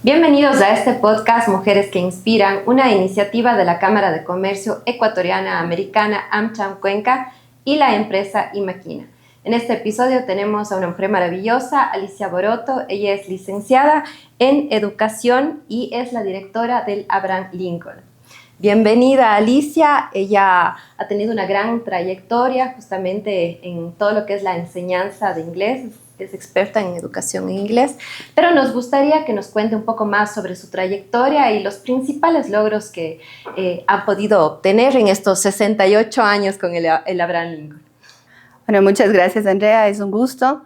Bienvenidos a este podcast Mujeres que Inspiran, una iniciativa de la Cámara de Comercio Ecuatoriana Americana AmCham Cuenca y la empresa Imaquina. En este episodio tenemos a una mujer maravillosa, Alicia Boroto. Ella es licenciada en Educación y es la directora del Abraham Lincoln. Bienvenida, Alicia. Ella ha tenido una gran trayectoria justamente en todo lo que es la enseñanza de inglés. Es experta en educación en inglés, pero nos gustaría que nos cuente un poco más sobre su trayectoria y los principales logros que ha podido obtener en estos 68 años con el Abraham Lincoln. Bueno, muchas gracias, Andrea. Es un gusto.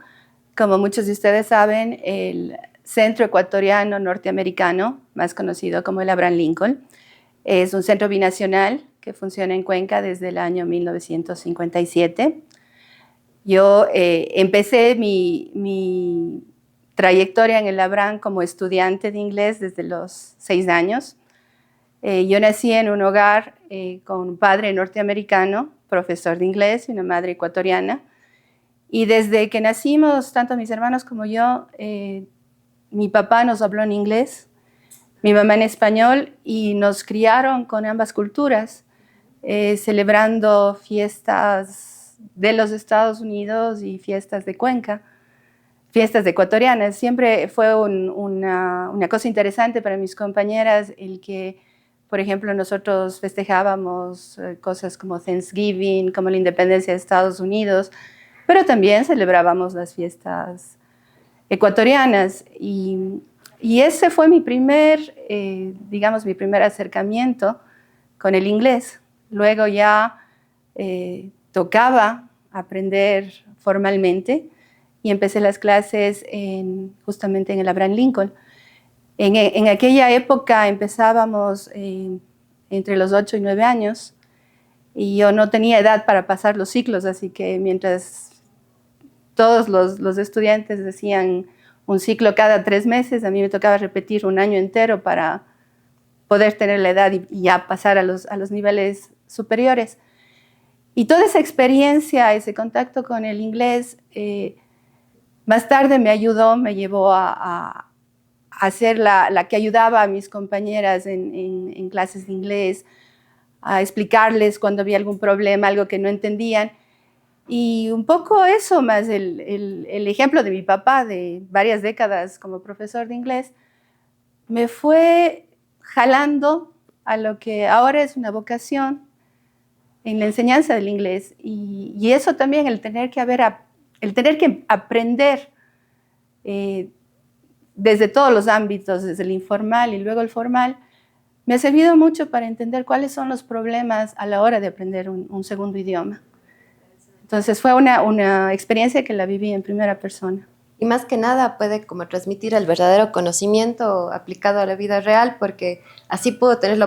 Como muchos de ustedes saben, el Centro Ecuatoriano Norteamericano, más conocido como el Abraham Lincoln, es un centro binacional que funciona en Cuenca desde el año 1957. Yo empecé mi trayectoria en el Abraham como estudiante de inglés desde los 6 años. Yo nací en un hogar con un padre norteamericano, profesor de inglés, y una madre ecuatoriana. Y desde que nacimos, tanto mis hermanos como yo, mi papá nos habló en inglés, mi mamá en español, y nos criaron con ambas culturas, celebrando fiestas de los Estados Unidos y fiestas de Cuenca, fiestas ecuatorianas. Siempre fue una cosa interesante para mis compañeras el que, por ejemplo, nosotros festejábamos cosas como Thanksgiving, como la independencia de Estados Unidos, pero también celebrábamos las fiestas ecuatorianas. Y ese fue mi primer acercamiento con el inglés. Luego ya tocaba aprender formalmente y empecé las clases justamente en el Abraham Lincoln. En aquella época empezábamos entre los 8 y 9 años y yo no tenía edad para pasar los ciclos, así que mientras todos los estudiantes decían un ciclo cada 3 meses, a mí me tocaba repetir un año entero para poder tener la edad y ya pasar a los niveles superiores. Y toda esa experiencia, ese contacto con el inglés, más tarde me llevó a ser la que ayudaba a mis compañeras en clases de inglés, a explicarles cuando había algún problema, algo que no entendían. Y un poco eso, más el ejemplo de mi papá de varias décadas como profesor de inglés, me fue jalando a lo que ahora es una vocación en la enseñanza del inglés. Y eso también, el tener que aprender desde todos los ámbitos, desde el informal y luego el formal, me ha servido mucho para entender cuáles son los problemas a la hora de aprender un segundo idioma. Entonces fue una experiencia que la viví en primera persona. Y más que nada puede como transmitir el verdadero conocimiento aplicado a la vida real, porque así pudiste tener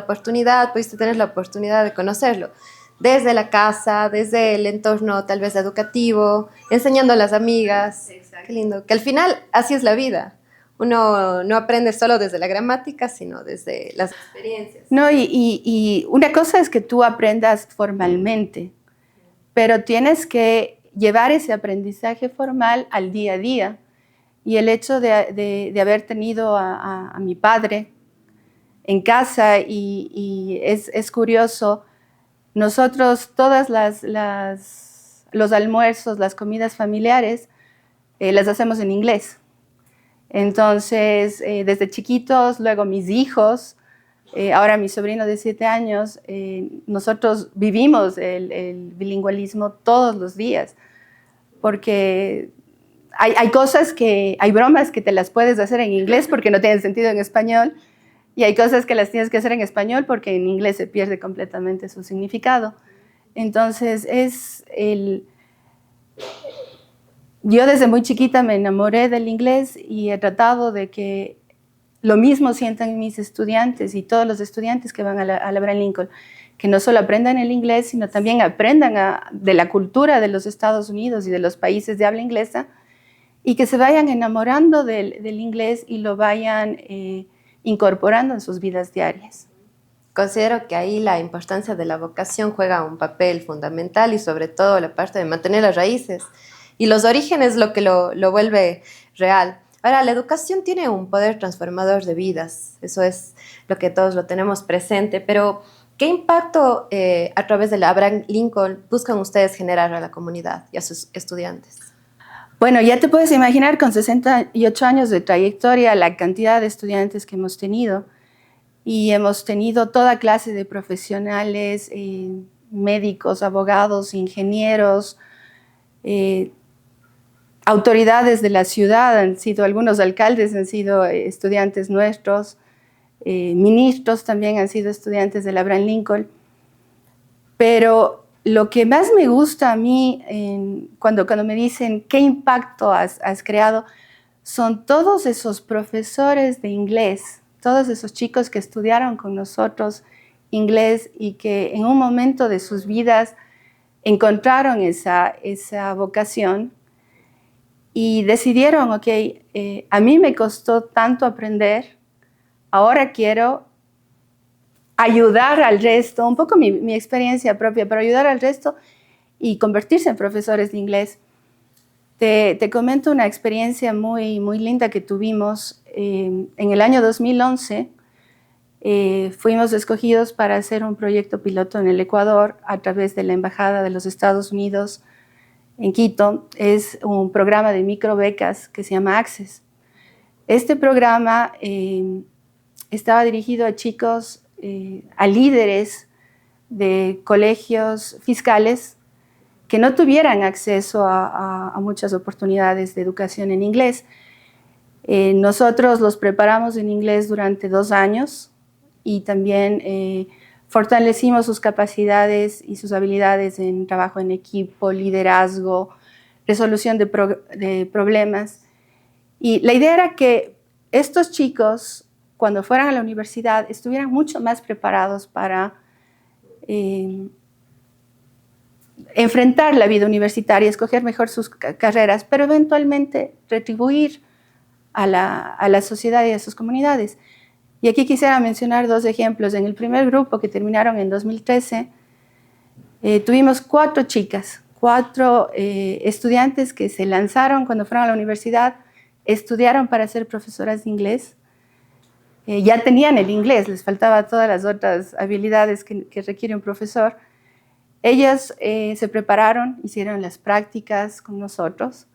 la oportunidad de conocerlo. Desde la casa, desde el entorno tal vez educativo, enseñando a las amigas. Exacto. Qué lindo. Que al final así es la vida. Uno no aprende solo desde la gramática, sino desde las experiencias. No, y una cosa es que tú aprendas formalmente, pero tienes que llevar ese aprendizaje formal al día a día. Y el hecho de haber tenido a mi padre en casa, y es curioso, nosotros todas los almuerzos, las comidas familiares, las hacemos en inglés. Entonces, desde chiquitos, luego mis hijos, ahora mi sobrino de 7 años, nosotros vivimos el bilingüismo todos los días, porque hay bromas que te las puedes hacer en inglés porque no tienen sentido en español, y hay cosas que las tienes que hacer en español porque en inglés se pierde completamente su significado. Entonces, yo desde muy chiquita me enamoré del inglés y he tratado de que lo mismo sientan mis estudiantes y todos los estudiantes que van al Abraham Lincoln, que no solo aprendan el inglés, sino también aprendan de la cultura de los Estados Unidos y de los países de habla inglesa, y que se vayan enamorando del inglés y lo vayan incorporando en sus vidas diarias. Considero que ahí la importancia de la vocación juega un papel fundamental, y sobre todo la parte de mantener las raíces y los orígenes, lo que lo vuelve real. Ahora, la educación tiene un poder transformador de vidas, eso es lo que todos lo tenemos presente, pero ¿qué impacto a través de la Abraham Lincoln buscan ustedes generar a la comunidad y a sus estudiantes? Bueno, ya te puedes imaginar con 68 años de trayectoria la cantidad de estudiantes que hemos tenido, y hemos tenido toda clase de profesionales, médicos, abogados, ingenieros, autoridades de la ciudad, han sido algunos alcaldes, han sido estudiantes nuestros, ministros también han sido estudiantes del Abraham Lincoln. Pero lo que más me gusta a mí cuando me dicen qué impacto has creado, son todos esos profesores de inglés, todos esos chicos que estudiaron con nosotros inglés y que en un momento de sus vidas encontraron esa vocación y decidieron, ok, a mí me costó tanto aprender, ahora quiero ayudar al resto, un poco mi experiencia propia, pero ayudar al resto y convertirse en profesores de inglés. Te comento una experiencia muy, muy linda que tuvimos. En el año 2011 fuimos escogidos para hacer un proyecto piloto en el Ecuador a través de la Embajada de los Estados Unidos en Quito. Es un programa de microbecas que se llama Access. Este programa estaba dirigido a chicos, a líderes de colegios fiscales que no tuvieran acceso a muchas oportunidades de educación en inglés. Nosotros los preparamos en inglés durante 2 años y también fortalecimos sus capacidades y sus habilidades en trabajo en equipo, liderazgo, resolución de problemas. Y la idea era que estos chicos, cuando fueran a la universidad, estuvieran mucho más preparados para enfrentar la vida universitaria, escoger mejor sus carreras, pero eventualmente retribuir a la sociedad y a sus comunidades. Y aquí quisiera mencionar 2 ejemplos. En el primer grupo, que terminaron en 2013, tuvimos 4 chicas, 4 estudiantes que se lanzaron cuando fueron a la universidad, estudiaron para ser profesoras de inglés. Ya tenían el inglés, les faltaba todas las otras habilidades que requiere un profesor. Ellas se prepararon, hicieron las prácticas con nosotros,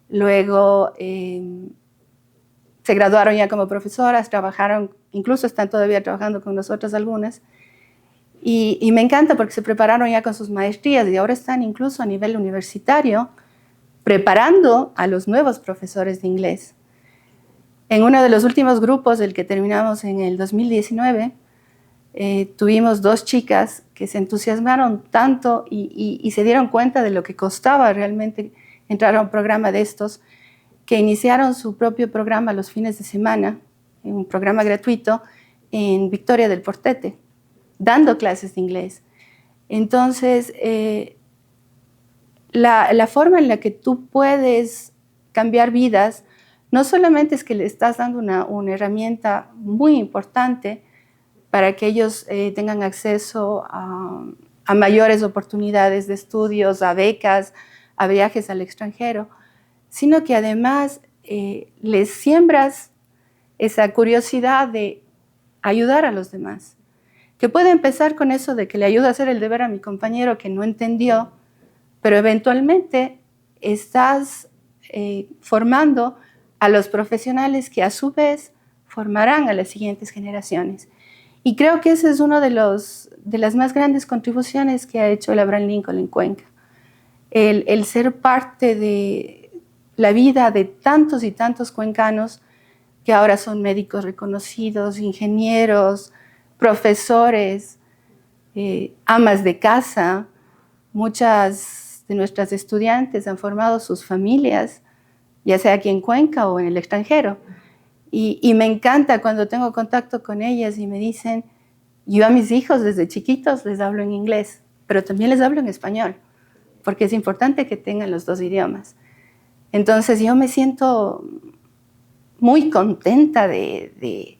luego se graduaron ya como profesoras, trabajaron, incluso están todavía trabajando con nosotros algunas, y me encanta porque se prepararon ya con sus maestrías y ahora están incluso a nivel universitario preparando a los nuevos profesores de inglés. En uno de los últimos grupos, el que terminamos en el 2019, tuvimos 2 chicas que se entusiasmaron tanto y se dieron cuenta de lo que costaba realmente entrar a un programa de estos, que iniciaron su propio programa los fines de semana, un programa gratuito en Victoria del Portete, dando clases de inglés. Entonces, la forma en la que tú puedes cambiar vidas, no solamente es que le estás dando una herramienta muy importante para que ellos tengan acceso a mayores oportunidades de estudios, a becas, a viajes al extranjero, sino que además les siembras esa curiosidad de ayudar a los demás. Que puede empezar con eso de que le ayudo a hacer el deber a mi compañero que no entendió, pero eventualmente estás formando a los profesionales que a su vez formarán a las siguientes generaciones. Y creo que esa es una de las más grandes contribuciones que ha hecho el Abraham Lincoln en Cuenca. El ser parte de la vida de tantos y tantos cuencanos que ahora son médicos reconocidos, ingenieros, profesores, amas de casa. Muchas de nuestras estudiantes han formado sus familias, ya sea aquí en Cuenca o en el extranjero. Y me encanta cuando tengo contacto con ellas y me dicen, yo a mis hijos desde chiquitos les hablo en inglés, pero también les hablo en español, porque es importante que tengan los 2 idiomas. Entonces yo me siento muy contenta de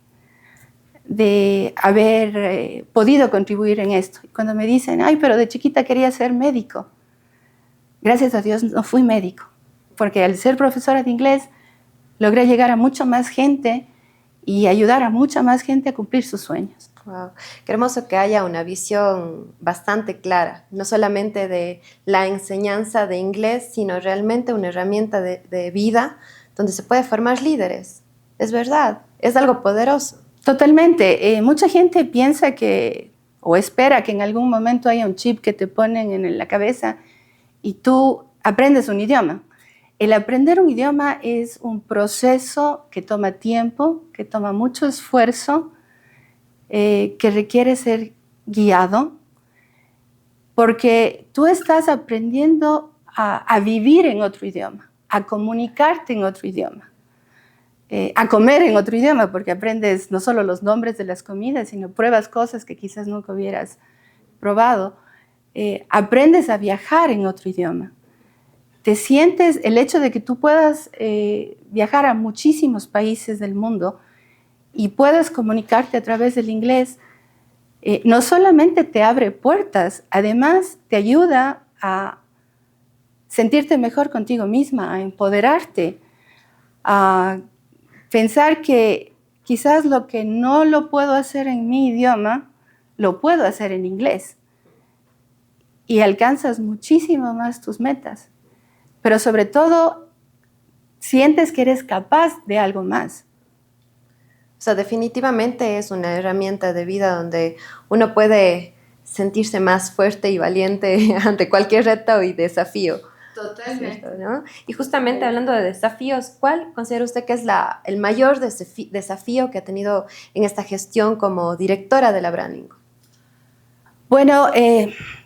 haber podido contribuir en esto. Y cuando me dicen, ay, pero de chiquita quería ser médico, gracias a Dios no fui médico, porque al ser profesora de inglés, logré llegar a mucha más gente y ayudar a mucha más gente a cumplir sus sueños. Wow. Qué hermoso que haya una visión bastante clara, no solamente de la enseñanza de inglés, sino realmente una herramienta de vida donde se puede formar líderes. Es verdad, es algo poderoso. Totalmente. Mucha gente piensa que, o espera que en algún momento haya un chip que te ponen en la cabeza y tú aprendes un idioma. El aprender un idioma es un proceso que toma tiempo, que toma mucho esfuerzo, que requiere ser guiado, porque tú estás aprendiendo a vivir en otro idioma, a comunicarte en otro idioma, a comer en otro idioma, porque aprendes no solo los nombres de las comidas, sino pruebas cosas que quizás nunca hubieras probado. Aprendes a viajar en otro idioma. Te sientes, el hecho de que tú puedas viajar a muchísimos países del mundo y puedas comunicarte a través del inglés, no solamente te abre puertas, además te ayuda a sentirte mejor contigo misma, a empoderarte, a pensar que quizás lo que no lo puedo hacer en mi idioma, lo puedo hacer en inglés. Y alcanzas muchísimo más tus metas. Pero sobre todo, sientes que eres capaz de algo más. O sea, definitivamente es una herramienta de vida donde uno puede sentirse más fuerte y valiente ante cualquier reto y desafío. Totalmente. ¿Cierto, no? Y justamente hablando de desafíos, ¿cuál considera usted que es el mayor desafío que ha tenido en esta gestión como directora de la Abraham Lincoln? Bueno,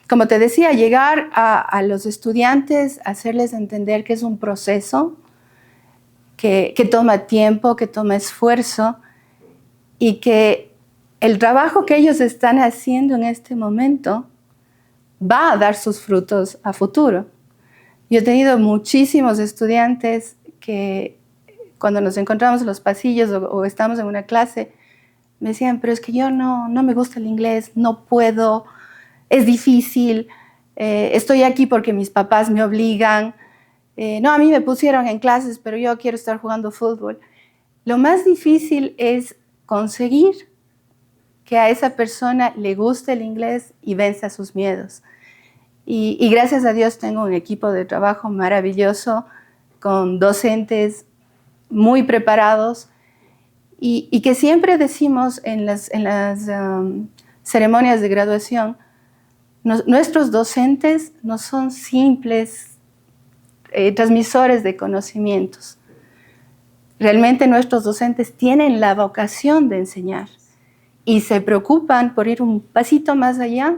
como te decía, llegar a los estudiantes, hacerles entender que es un proceso, que toma tiempo, que toma esfuerzo, y que el trabajo que ellos están haciendo en este momento va a dar sus frutos a futuro. Yo he tenido muchísimos estudiantes que cuando nos encontramos en los pasillos o estamos en una clase, me decían, pero es que yo no me gusta el inglés, no puedo, es difícil, estoy aquí porque mis papás me obligan, no, a mí me pusieron en clases, pero yo quiero estar jugando fútbol. Lo más difícil es conseguir que a esa persona le guste el inglés y venza sus miedos. Y gracias a Dios tengo un equipo de trabajo maravilloso con docentes muy preparados y que siempre decimos en las ceremonias de graduación, nuestros docentes no son simples transmisores de conocimientos. Realmente nuestros docentes tienen la vocación de enseñar y se preocupan por ir un pasito más allá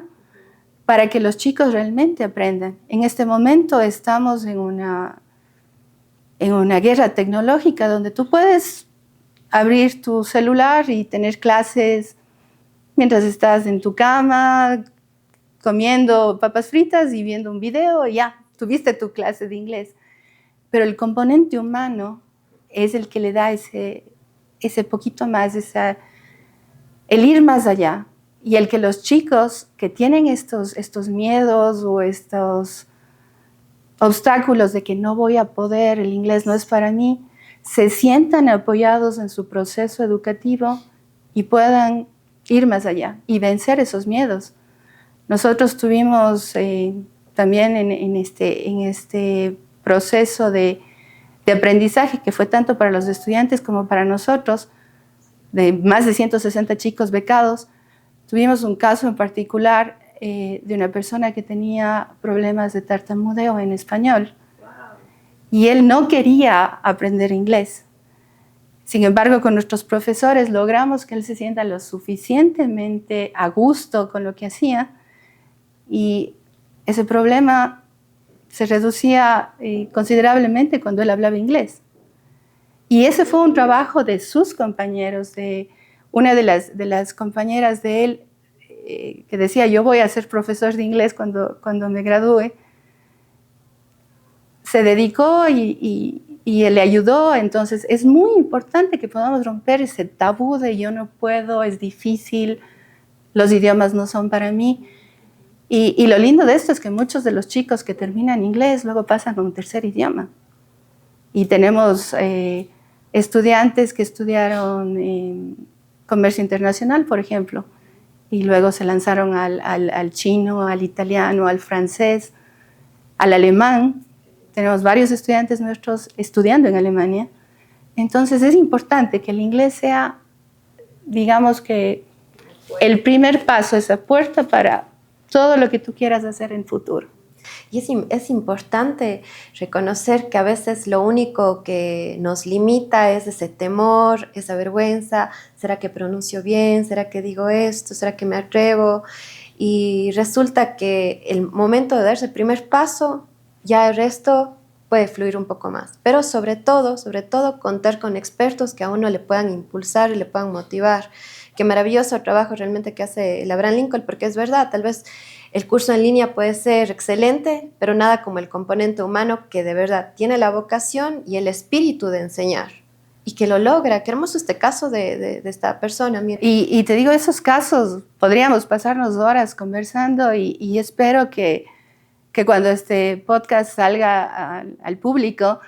para que los chicos realmente aprendan. En este momento estamos en una guerra tecnológica donde tú puedes abrir tu celular y tener clases mientras estás en tu cama, comiendo papas fritas y viendo un video, y ya, tuviste tu clase de inglés. Pero el componente humano es el que le da ese poquito más, el ir más allá. Y el que los chicos que tienen estos miedos o estos obstáculos de que no voy a poder, el inglés no es para mí, se sientan apoyados en su proceso educativo y puedan ir más allá y vencer esos miedos. Nosotros tuvimos también en este proceso de aprendizaje, que fue tanto para los estudiantes como para nosotros, de más de 160 chicos becados, tuvimos un caso en particular de una persona que tenía problemas de tartamudeo en español. Wow. Y él no quería aprender inglés. Sin embargo, con nuestros profesores logramos que él se sienta lo suficientemente a gusto con lo que hacía y ese problema se reducía considerablemente cuando él hablaba inglés. Y ese fue un trabajo de sus compañeros, de una de las compañeras de él que decía, yo voy a ser profesor de inglés cuando me gradúe. Se dedicó y le ayudó. Entonces es muy importante que podamos romper ese tabú de yo no puedo, es difícil, los idiomas no son para mí. Y lo lindo de esto es que muchos de los chicos que terminan inglés luego pasan a un tercer idioma. Y tenemos estudiantes que estudiaron comercio internacional, por ejemplo, y luego se lanzaron al chino, al italiano, al francés, al alemán. Tenemos varios estudiantes nuestros estudiando en Alemania. Entonces es importante que el inglés sea, digamos que el primer paso, esa puerta para todo lo que tú quieras hacer en futuro. Y es importante reconocer que a veces lo único que nos limita es ese temor, esa vergüenza. ¿Será que pronuncio bien? ¿Será que digo esto? ¿Será que me atrevo? Y resulta que el momento de darse el primer paso, ya el resto puede fluir un poco más. Pero sobre todo, contar con expertos que a uno le puedan impulsar y le puedan motivar. Qué maravilloso trabajo realmente que hace el Abraham Lincoln, porque es verdad, tal vez el curso en línea puede ser excelente, pero nada como el componente humano que de verdad tiene la vocación y el espíritu de enseñar y que lo logra. Qué hermoso este caso de esta persona. Mira. Y te digo, esos casos podríamos pasarnos horas conversando y espero que cuando este podcast salga al público,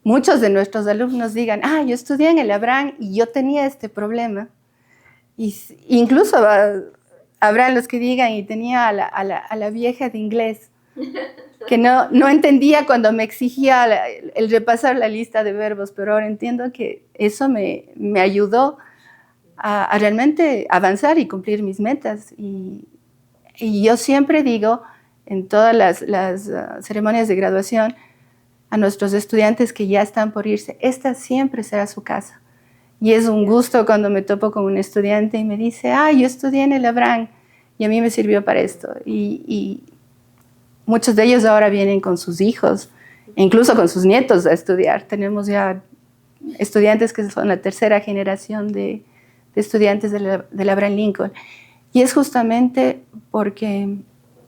muchos de nuestros alumnos digan, yo estudié en el Abraham y yo tenía este problema. Y incluso habrá los que digan, y tenía a la vieja de inglés, que no entendía cuando me exigía el repasar la lista de verbos, pero ahora entiendo que eso me ayudó a realmente avanzar y cumplir mis metas. Y yo siempre digo, en todas las ceremonias de graduación, a nuestros estudiantes que ya están por irse, esta siempre será su casa. Y es un gusto cuando me topo con un estudiante y me dice, yo estudié en el Abraham y a mí me sirvió para esto. Y muchos de ellos ahora vienen con sus hijos, e incluso con sus nietos a estudiar. Tenemos ya estudiantes que son la tercera generación de estudiantes del Abraham Lincoln. Y es justamente porque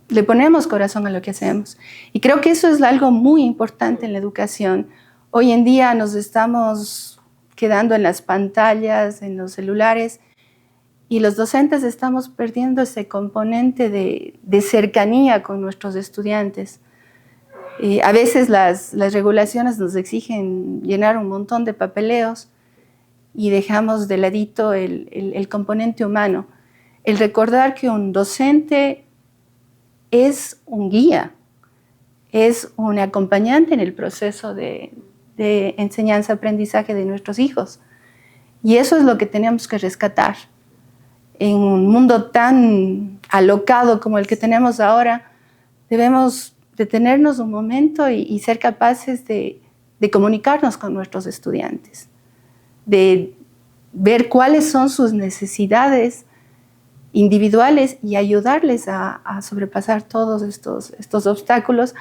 le ponemos corazón a lo que hacemos. Y creo que eso es algo muy importante en la educación. Hoy en día nos estamos quedando en las pantallas, en los celulares, y los docentes estamos perdiendo ese componente de cercanía con nuestros estudiantes. A veces las regulaciones nos exigen llenar un montón de papeleos y dejamos de ladito el componente humano. El recordar que un docente es un guía, es un acompañante en el proceso de enseñanza-aprendizaje de nuestros hijos. Y eso es lo que tenemos que rescatar. En un mundo tan alocado como el que tenemos ahora, debemos detenernos un momento y ser capaces de comunicarnos con nuestros estudiantes, de ver cuáles son sus necesidades individuales y ayudarles a sobrepasar todos estos obstáculos,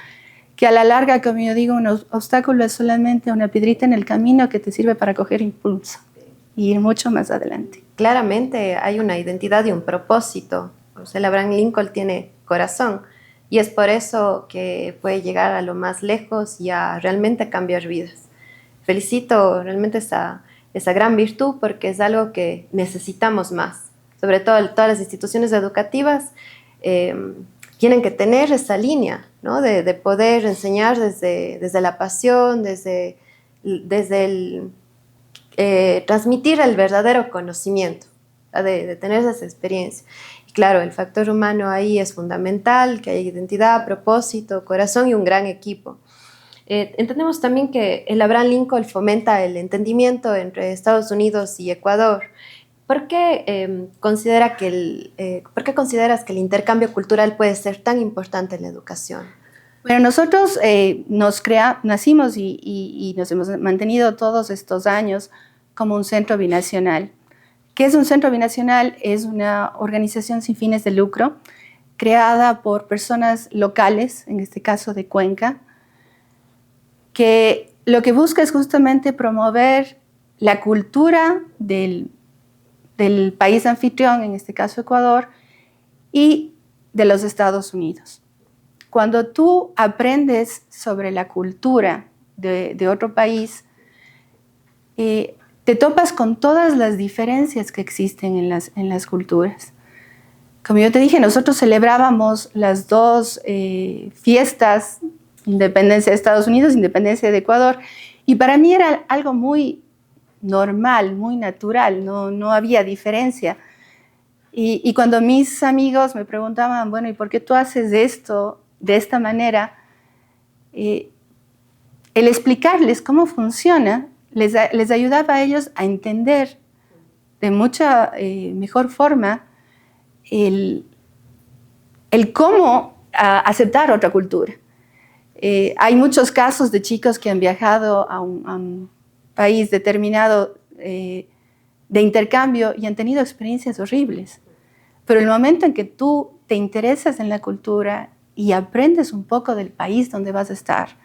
que a la larga, como yo digo, un obstáculo es solamente una piedrita en el camino que te sirve para coger impulso y ir mucho más adelante. Claramente hay una identidad y un propósito. O sea, el Abraham Lincoln tiene corazón y es por eso que puede llegar a lo más lejos y a realmente cambiar vidas. Felicito realmente esa gran virtud porque es algo que necesitamos más. Sobre todo todas las instituciones educativas tienen que tener esa línea, ¿no? de poder enseñar desde la pasión, desde el transmitir el verdadero conocimiento, de tener esa experiencia. Y claro, el factor humano ahí es fundamental, que haya identidad, propósito, corazón y un gran equipo. Entendemos también que el Abraham Lincoln fomenta el entendimiento entre Estados Unidos y Ecuador. ¿Por qué consideras que el intercambio cultural puede ser tan importante en la educación? Bueno, nosotros nacimos y nos hemos mantenido todos estos años como un centro binacional. ¿Qué es un centro binacional? Es una organización sin fines de lucro creada por personas locales, en este caso de Cuenca, que lo que busca es justamente promover la cultura del país anfitrión, en este caso Ecuador, y de los Estados Unidos. Cuando tú aprendes sobre la cultura de otro país, te topas con todas las diferencias que existen en las culturas. Como yo te dije, nosotros celebrábamos las dos fiestas, independencia de Estados Unidos, independencia de Ecuador, Y para mí era algo muy normal, muy natural, no había diferencia. Y cuando mis amigos me preguntaban, bueno, ¿y por qué tú haces esto de esta manera? El explicarles cómo funciona les ayudaba a ellos a entender de mucha mejor forma el cómo aceptar otra cultura. Hay muchos casos de chicos que han viajado a un país determinado de intercambio y han tenido experiencias horribles. Pero el momento en que tú te interesas en la cultura y aprendes un poco del país donde vas a estar,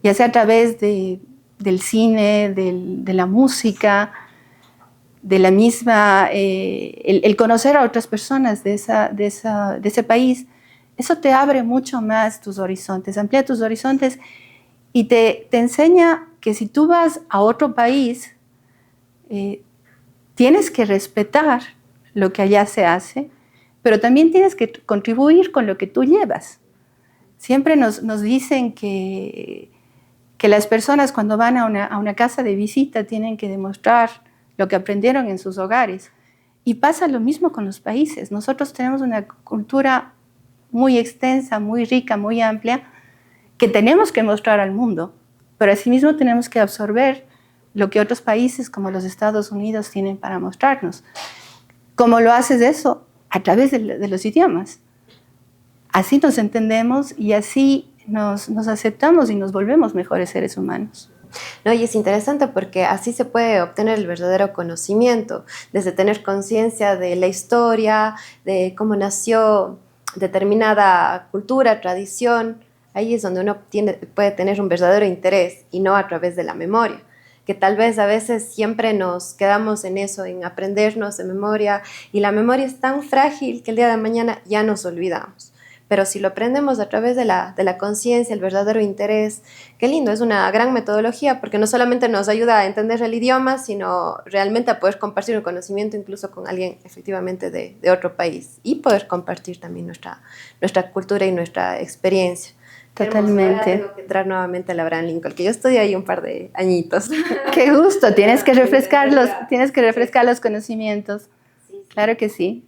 ya sea a través del cine, de la música, de la misma, el conocer a otras personas de ese país, eso te abre mucho más tus horizontes, amplía tus horizontes y te enseña que si tú vas a otro país, tienes que respetar lo que allá se hace, pero también tienes que contribuir con lo que tú llevas. Siempre nos dicen que las personas cuando van a una casa de visita tienen que demostrar lo que aprendieron en sus hogares. Y pasa lo mismo con los países. Nosotros tenemos una cultura muy extensa, muy rica, muy amplia, que tenemos que mostrar al mundo, pero asimismo tenemos que absorber lo que otros países como los Estados Unidos tienen para mostrarnos. ¿Cómo lo haces eso? A través de los idiomas. Así nos entendemos y así nos aceptamos y nos volvemos mejores seres humanos. No, y es interesante porque así se puede obtener el verdadero conocimiento, desde tener conciencia de la historia, de cómo nació determinada cultura, tradición. Ahí es donde uno puede tener un verdadero interés y no a través de la memoria, que tal vez a veces siempre nos quedamos en eso, en aprendernos de memoria, y la memoria es tan frágil que el día de mañana ya nos olvidamos. Pero si lo aprendemos a través de la conciencia, el verdadero interés, qué lindo, es una gran metodología porque no solamente nos ayuda a entender el idioma, sino realmente a poder compartir un conocimiento incluso con alguien efectivamente de otro país y poder compartir también nuestra cultura y nuestra experiencia. Totalmente. Ahora tengo que entrar nuevamente a la Abraham Lincoln, que yo estudié ahí un par de añitos. Qué gusto, tienes que refrescar los conocimientos. Claro que sí.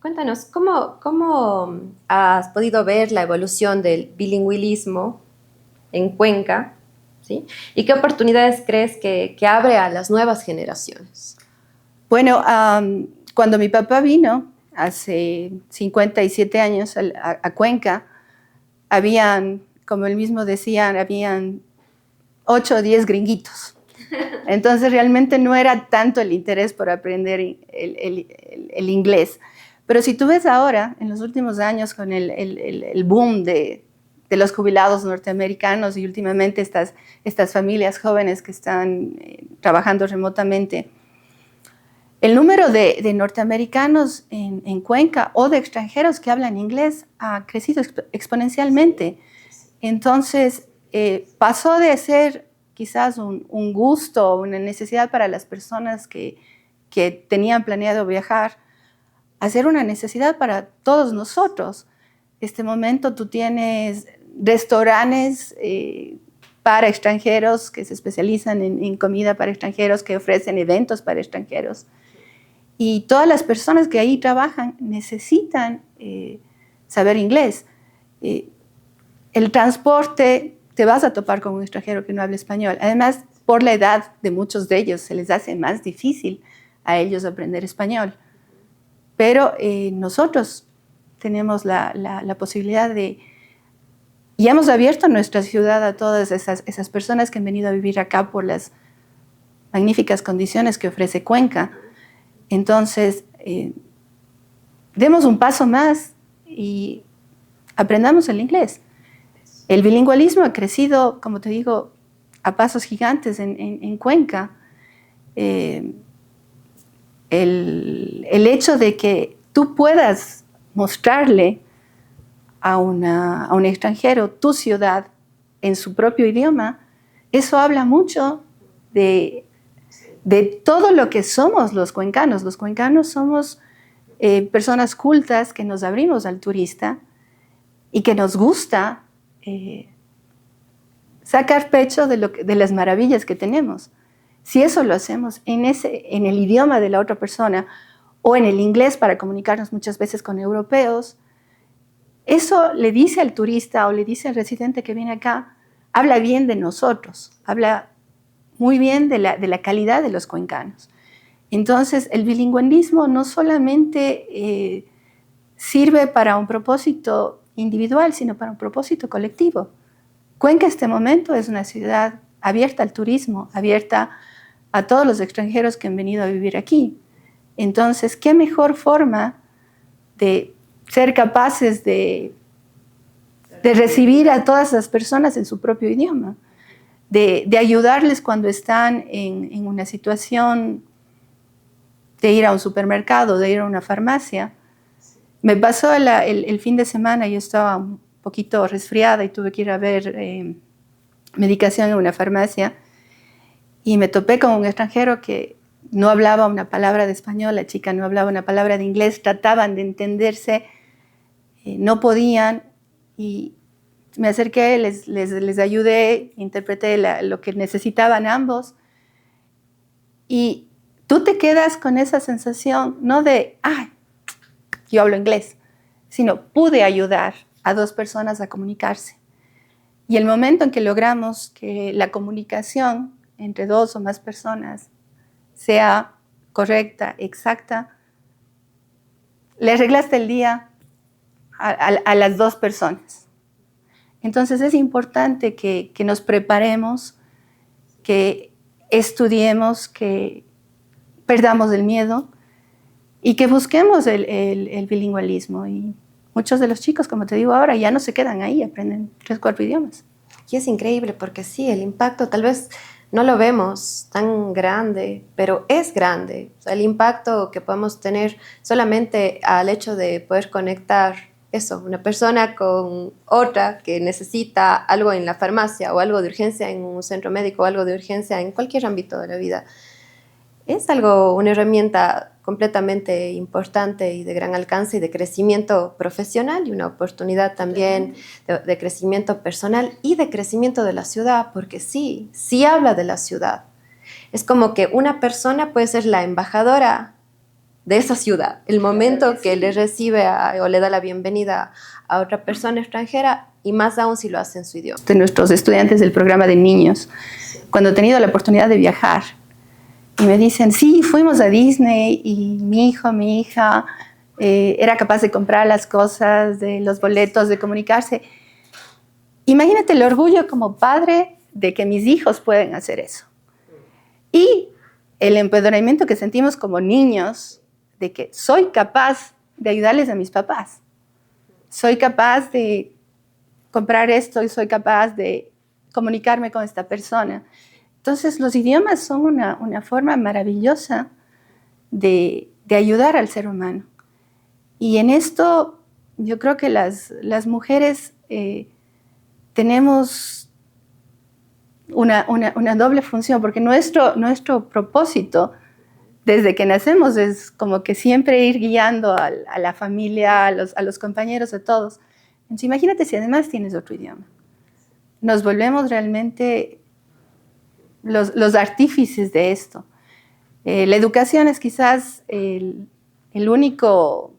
Cuéntanos, ¿cómo has podido ver la evolución del bilingüismo en Cuenca? ¿Sí? ¿Y qué oportunidades crees que abre a las nuevas generaciones? Bueno, cuando mi papá vino hace 57 años a Cuenca, habían, como él mismo decía, habían 8 o 10 gringuitos. Entonces realmente no era tanto el interés por aprender el inglés. Pero si tú ves ahora, en los últimos años, con el boom de los jubilados norteamericanos y últimamente estas familias jóvenes que están trabajando remotamente, el número de norteamericanos en Cuenca o de extranjeros que hablan inglés ha crecido exponencialmente. Entonces, pasó de ser quizás un gusto, una necesidad para las personas que tenían planeado viajar, a ser una necesidad para todos nosotros. Este momento tú tienes restaurantes para extranjeros que se especializan en comida para extranjeros, que ofrecen eventos para extranjeros. Y todas las personas que ahí trabajan necesitan saber inglés. El transporte, te vas a topar con un extranjero que no habla español. Además, por la edad de muchos de ellos, se les hace más difícil a ellos aprender español. Pero nosotros tenemos la posibilidad de... Y hemos abierto nuestra ciudad a todas esas personas que han venido a vivir acá por las magníficas condiciones que ofrece Cuenca. Entonces, demos un paso más y aprendamos el inglés. El bilingüismo ha crecido, como te digo, a pasos gigantes en Cuenca. El hecho de que tú puedas mostrarle a un extranjero tu ciudad en su propio idioma, eso habla mucho de todo lo que somos los cuencanos. Los cuencanos somos personas cultas que nos abrimos al turista y que nos gusta sacar pecho de las maravillas que tenemos. Si eso lo hacemos en el idioma de la otra persona o en el inglés para comunicarnos muchas veces con europeos, eso le dice al turista o le dice al residente que viene acá, habla bien de nosotros, habla muy bien de la calidad de los cuencanos. Entonces, el bilingüismo no solamente sirve para un propósito individual, sino para un propósito colectivo. Cuenca en este momento es una ciudad abierta al turismo, abierta a todos los extranjeros que han venido a vivir aquí. Entonces, ¿qué mejor forma de ser capaces de recibir a todas las personas en su propio idioma? De ayudarles cuando están en una situación de ir a un supermercado, de ir a una farmacia. Me pasó el fin de semana, yo estaba un poquito resfriada y tuve que ir a ver medicación en una farmacia y me topé con un extranjero que no hablaba una palabra de español, la chica no hablaba una palabra de inglés, trataban de entenderse, no podían, y me acerqué, les ayudé, interpreté lo que necesitaban ambos, y tú te quedas con esa sensación, no de, yo hablo inglés, sino pude ayudar a dos personas a comunicarse. Y el momento en que logramos que la comunicación entre dos o más personas sea correcta, exacta, le arreglaste el día a las dos personas. Entonces es importante que nos preparemos, que estudiemos, que perdamos el miedo y que busquemos el bilingüismo. Y muchos de los chicos, como te digo ahora, ya no se quedan ahí, aprenden 3 o 4 idiomas. Y es increíble porque sí, el impacto tal vez no lo vemos tan grande, pero es grande. O sea, el impacto que podemos tener solamente al hecho de poder conectar una persona con otra que necesita algo en la farmacia o algo de urgencia en un centro médico o algo de urgencia en cualquier ámbito de la vida. Es una herramienta completamente importante y de gran alcance y de crecimiento profesional y una oportunidad también de crecimiento personal y de crecimiento de la ciudad, porque sí habla de la ciudad. Es como que una persona puede ser la embajadora de esa ciudad. El momento que le recibe o le da la bienvenida a otra persona extranjera, y más aún si lo hace en su idioma. De nuestros estudiantes del programa de niños, cuando he tenido la oportunidad de viajar, y me dicen, sí, fuimos a Disney y mi hija era capaz de comprar las cosas, de los boletos, de comunicarse. Imagínate el orgullo como padre de que mis hijos pueden hacer eso. Y el empoderamiento que sentimos como niños de que soy capaz de ayudarles a mis papás. Soy capaz de comprar esto y soy capaz de comunicarme con esta persona. Entonces, los idiomas son una forma maravillosa de ayudar al ser humano. Y en esto, yo creo que las mujeres tenemos una doble función, porque nuestro propósito, desde que nacemos, es como que siempre ir guiando a la familia, a los compañeros, a todos. Entonces, imagínate si además tienes otro idioma. Nos volvemos realmente los artífices de esto. La educación es quizás el único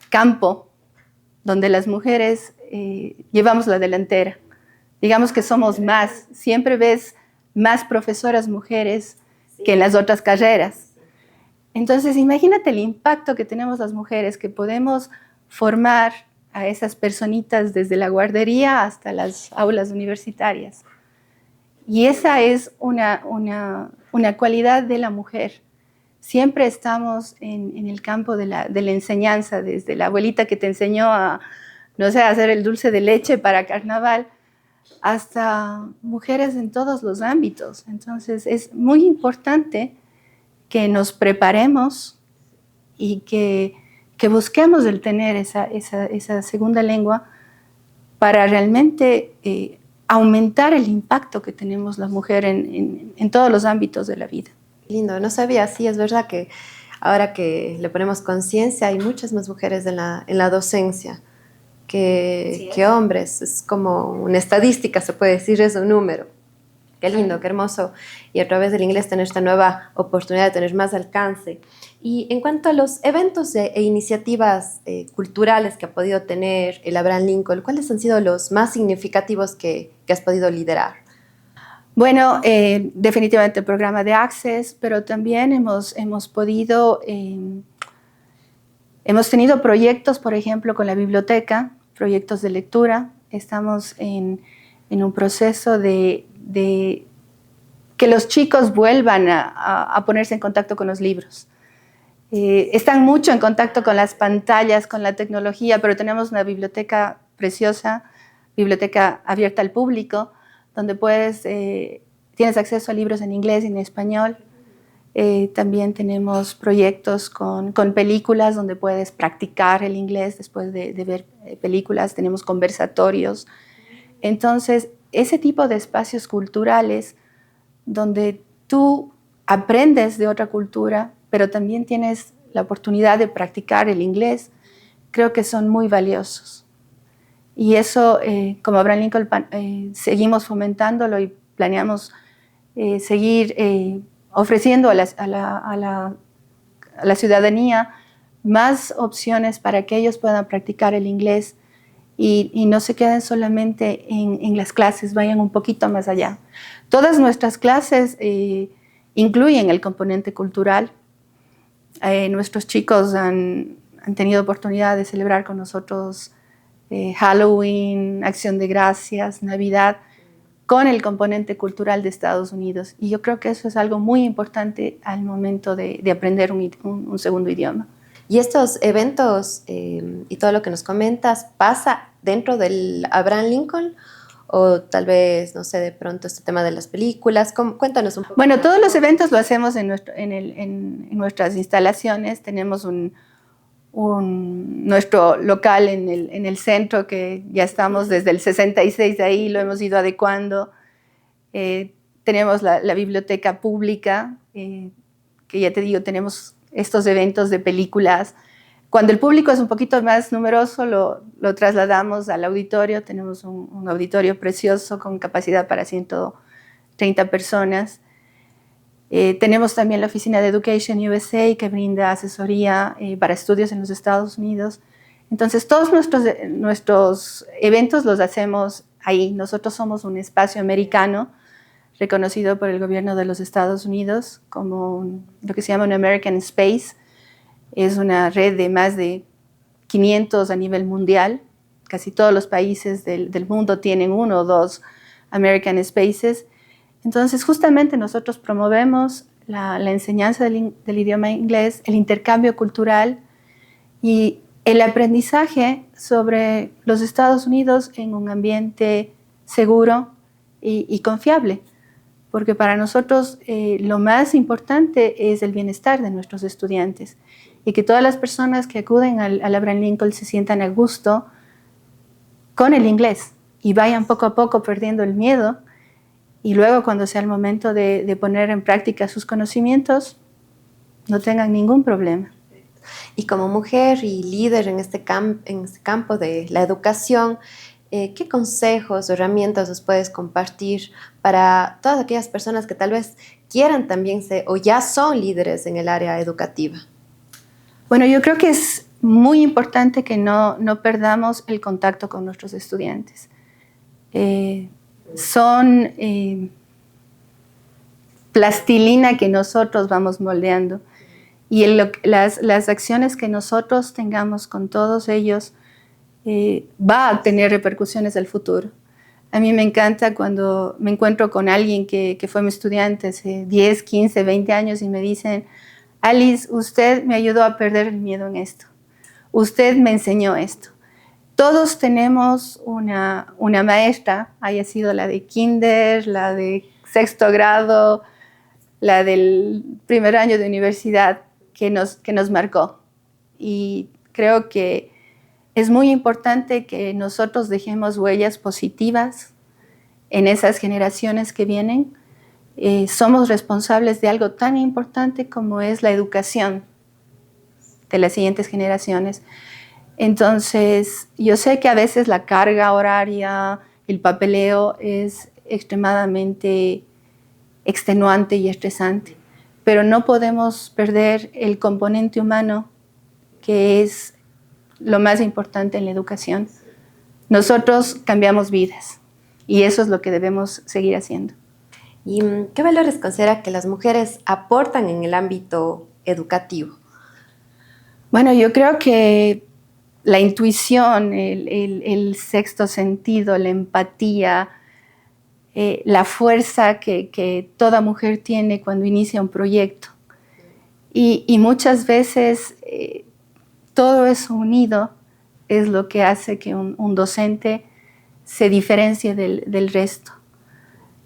campo donde las mujeres llevamos la delantera. Digamos que somos más, siempre ves más profesoras mujeres que en las otras carreras. Entonces, imagínate el impacto que tenemos las mujeres, que podemos formar a esas personitas desde la guardería hasta las aulas universitarias. Y esa es una cualidad de la mujer. Siempre estamos en el campo de la enseñanza, desde la abuelita que te enseñó a hacer el dulce de leche para carnaval, hasta mujeres en todos los ámbitos. Entonces, es muy importante que nos preparemos y que busquemos el tener esa segunda lengua para realmente aumentar el impacto que tenemos la mujer en todos los ámbitos de la vida. Lindo, no sabía, sí, es verdad que ahora que le ponemos conciencia hay muchas más mujeres en la docencia, que hombres. Es como una estadística, se puede decir, es un número. Qué lindo, qué hermoso. Y a través del inglés tener esta nueva oportunidad de tener más alcance. Y en cuanto a los eventos e iniciativas culturales que ha podido tener el Abraham Lincoln, ¿cuáles han sido los más significativos que has podido liderar? Bueno, definitivamente el programa de Access, pero también hemos tenido proyectos, por ejemplo, con la biblioteca, proyectos de lectura. Estamos en un proceso de que los chicos vuelvan a ponerse en contacto con los libros. Están mucho en contacto con las pantallas, con la tecnología, pero tenemos una biblioteca preciosa, biblioteca abierta al público, donde tienes acceso a libros en inglés y en español. También tenemos proyectos con películas donde puedes practicar el inglés después de ver películas. Tenemos conversatorios. Entonces, ese tipo de espacios culturales donde tú aprendes de otra cultura, pero también tienes la oportunidad de practicar el inglés, creo que son muy valiosos. Y eso, como Abraham Lincoln, seguimos fomentándolo y planeamos seguir ofreciendo a la ciudadanía más opciones para que ellos puedan practicar el inglés y no se queden solamente en las clases, vayan un poquito más allá. Todas nuestras clases incluyen el componente cultural. Nuestros chicos han tenido oportunidad de celebrar con nosotros Halloween, Acción de Gracias, Navidad, con el componente cultural de Estados Unidos. Y yo creo que eso es algo muy importante al momento de aprender un segundo idioma. Y estos eventos y todo lo que nos comentas, ¿pasa dentro del Abraham Lincoln? O tal vez, no sé, de pronto este tema de las películas. Cuéntanos un poco. Bueno, todos los eventos lo hacemos en nuestras instalaciones. Tenemos nuestro local en el centro, que ya estamos desde el 66 ahí, lo hemos ido adecuando. Tenemos la biblioteca pública, que ya te digo, tenemos estos eventos de películas. Cuando el público es un poquito más numeroso, lo trasladamos al auditorio. Tenemos un auditorio precioso con capacidad para 130 personas. Tenemos también la oficina de Education USA, que brinda asesoría para estudios en los Estados Unidos. Entonces, todos nuestros eventos los hacemos ahí. Nosotros somos un espacio americano reconocido por el gobierno de los Estados Unidos como lo que se llama un American Space. Es una red de más de 500 a nivel mundial. Casi todos los países del mundo tienen uno o dos American Spaces. Entonces, justamente nosotros promovemos la enseñanza del idioma inglés, el intercambio cultural y el aprendizaje sobre los Estados Unidos en un ambiente seguro y confiable. Porque para nosotros lo más importante es el bienestar de nuestros estudiantes y que todas las personas que acuden al Abraham Lincoln se sientan a gusto con el inglés y vayan poco a poco perdiendo el miedo y luego cuando sea el momento de poner en práctica sus conocimientos no tengan ningún problema. Y como mujer y líder en este campo de la educación, ¿qué consejos o herramientas os puedes compartir para todas aquellas personas que tal vez quieran también ser o ya son líderes en el área educativa? Bueno, yo creo que es muy importante que no perdamos el contacto con nuestros estudiantes. Son plastilina que nosotros vamos moldeando y las acciones que nosotros tengamos con todos ellos va a tener repercusiones al futuro. A mí me encanta cuando me encuentro con alguien que fue mi estudiante hace 10, 15, 20 años y me dicen: Alice, usted me ayudó a perder el miedo en esto. Usted me enseñó esto. Todos tenemos una maestra, haya sido la de kinder, la de sexto grado, la del primer año de universidad, que nos marcó. Y creo que es muy importante que nosotros dejemos huellas positivas en esas generaciones que vienen. Somos responsables de algo tan importante como es la educación de las siguientes generaciones. Entonces, yo sé que a veces la carga horaria, el papeleo es extremadamente extenuante y estresante, pero no podemos perder el componente humano, que es lo más importante en la educación. Nosotros cambiamos vidas y eso es lo que debemos seguir haciendo. ¿Y qué valores considera que las mujeres aportan en el ámbito educativo? Bueno, yo creo que la intuición, el sexto sentido, la empatía, la fuerza que toda mujer tiene cuando inicia un proyecto. Y muchas veces todo eso unido es lo que hace que un docente se diferencie del resto.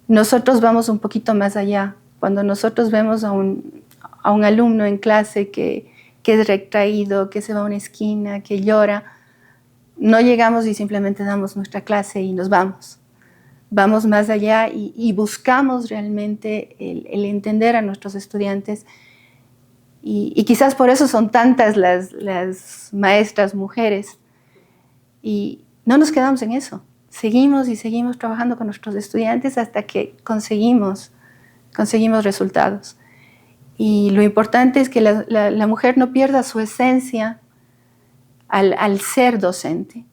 Nosotros vamos un poquito más allá. Cuando nosotros vemos a un alumno en clase que es retraído, que se va a una esquina, que llora, no llegamos y simplemente damos nuestra clase y nos vamos. Vamos más allá y buscamos realmente el entender a nuestros estudiantes. Y quizás por eso son tantas las maestras mujeres. Y no nos quedamos en eso. Seguimos y seguimos trabajando con nuestros estudiantes hasta que conseguimos resultados. Y lo importante es que la mujer no pierda su esencia al ser docente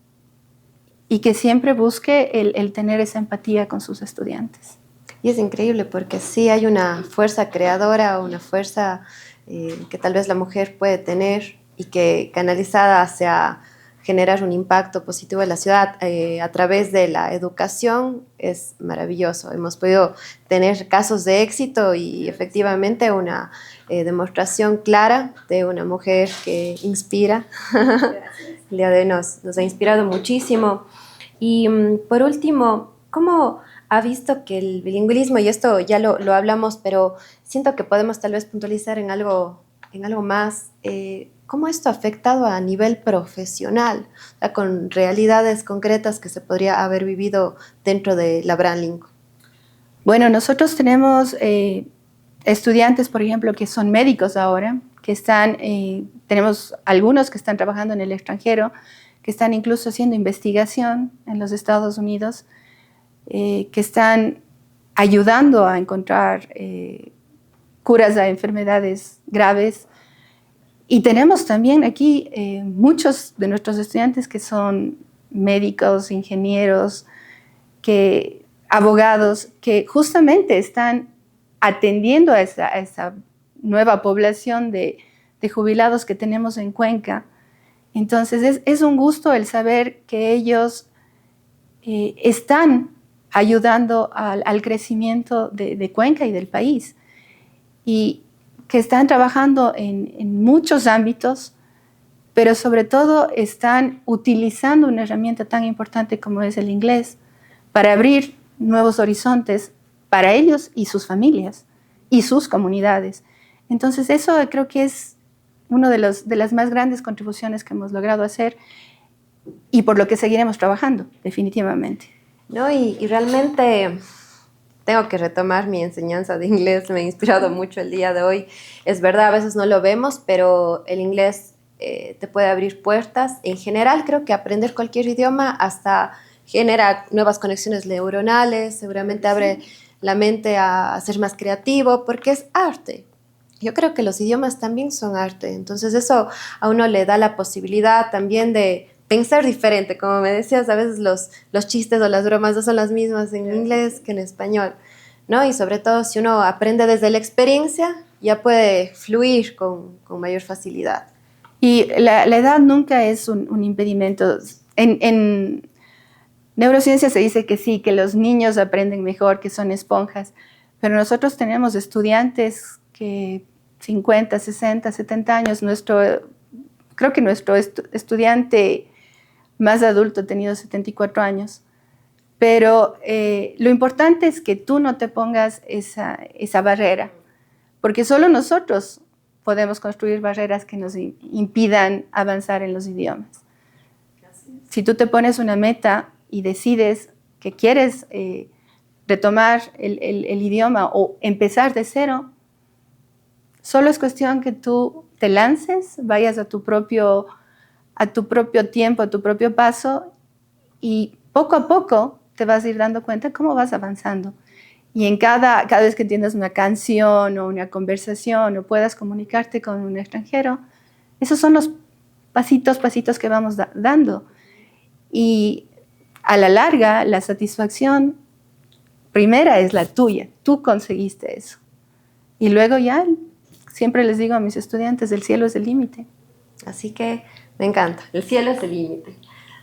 y que siempre busque el tener esa empatía con sus estudiantes. Y es increíble porque sí hay una fuerza creadora, una fuerza que tal vez la mujer puede tener y que canalizada hacia generar un impacto positivo en la ciudad a través de la educación es maravilloso. Hemos podido tener casos de éxito y efectivamente una demostración clara de una mujer que inspira. El día de hoy nos ha inspirado muchísimo. Y por último, ¿cómo ha visto que el bilingüismo, y esto ya lo hablamos, pero siento que podemos tal vez puntualizar en algo más, cómo esto ha afectado a nivel profesional, o sea, con realidades concretas que se podría haber vivido dentro de la Abraham Lincoln? Bueno, nosotros tenemos estudiantes, por ejemplo, que son médicos ahora, que están, tenemos algunos que están trabajando en el extranjero, que están incluso haciendo investigación en los Estados Unidos, que están ayudando a encontrar curas a enfermedades graves. Y tenemos también aquí muchos de nuestros estudiantes que son médicos, ingenieros, abogados, que justamente están atendiendo a esa nueva población de jubilados que tenemos en Cuenca. Entonces es un gusto el saber que ellos están ayudando al crecimiento de Cuenca y del país y que están trabajando en muchos ámbitos, pero sobre todo están utilizando una herramienta tan importante como es el inglés para abrir nuevos horizontes para ellos y sus familias y sus comunidades. Entonces eso creo que es una de las más grandes contribuciones que hemos logrado hacer y por lo que seguiremos trabajando, definitivamente. No, y realmente tengo que retomar mi enseñanza de inglés, me ha inspirado mucho el día de hoy. Es verdad, a veces no lo vemos, pero el inglés te puede abrir puertas. En general, creo que aprender cualquier idioma hasta genera nuevas conexiones neuronales, seguramente abre la mente a ser más creativo, porque es arte. Yo creo que los idiomas también son arte, entonces eso a uno le da la posibilidad también de pensar diferente. Como me decías, a veces los chistes o las bromas no son las mismas en inglés que en español, ¿no? Y sobre todo si uno aprende desde la experiencia, ya puede fluir con mayor facilidad. Y la edad nunca es un impedimento. En neurociencia se dice que sí, que los niños aprenden mejor, que son esponjas, pero nosotros tenemos estudiantes que 50, 60, 70 años, creo que nuestro estudiante más adulto ha tenido 74 años, pero lo importante es que tú no te pongas esa barrera, porque solo nosotros podemos construir barreras que nos impidan avanzar en los idiomas. Si tú te pones una meta y decides que quieres retomar el idioma o empezar de cero, solo es cuestión que tú te lances, vayas a tu propio a tu propio tiempo, a tu propio paso, y poco a poco te vas a ir dando cuenta cómo vas avanzando. Y en cada vez que entiendas una canción o una conversación o puedas comunicarte con un extranjero, esos son los pasitos que vamos dando. Y a la larga, la satisfacción primera es la tuya. Tú conseguiste eso. Y luego ya, siempre les digo a mis estudiantes, el cielo es el límite. Así que me encanta, el cielo es el límite.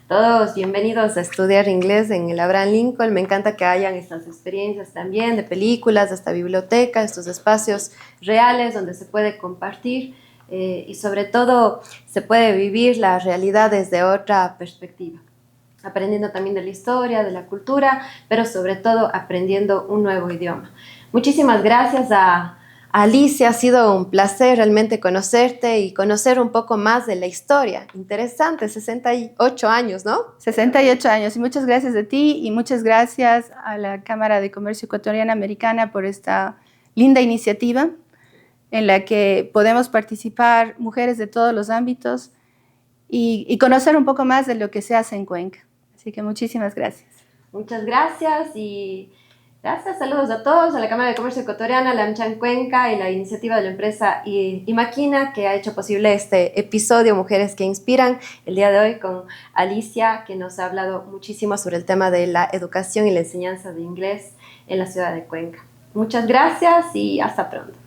Todos bienvenidos a estudiar inglés en el Abraham Lincoln. Me encanta que hayan estas experiencias también de películas, de esta biblioteca, estos espacios reales donde se puede compartir y sobre todo se puede vivir la realidad desde otra perspectiva. Aprendiendo también de la historia, de la cultura, pero sobre todo aprendiendo un nuevo idioma. Muchísimas gracias a Alicia, ha sido un placer realmente conocerte y conocer un poco más de la historia. Interesante, 68 años, ¿no? 68 años, y muchas gracias a ti y muchas gracias a la Cámara de Comercio Ecuatoriana Americana por esta linda iniciativa en la que podemos participar mujeres de todos los ámbitos y conocer un poco más de lo que se hace en Cuenca. Así que muchísimas gracias. Muchas gracias y gracias, saludos a todos, a la Cámara de Comercio Ecuatoriana, la AmCham Cuenca y la iniciativa de la empresa Imaquina que ha hecho posible este episodio Mujeres que Inspiran, el día de hoy con Alicia, que nos ha hablado muchísimo sobre el tema de la educación y la enseñanza de inglés en la ciudad de Cuenca. Muchas gracias y hasta pronto.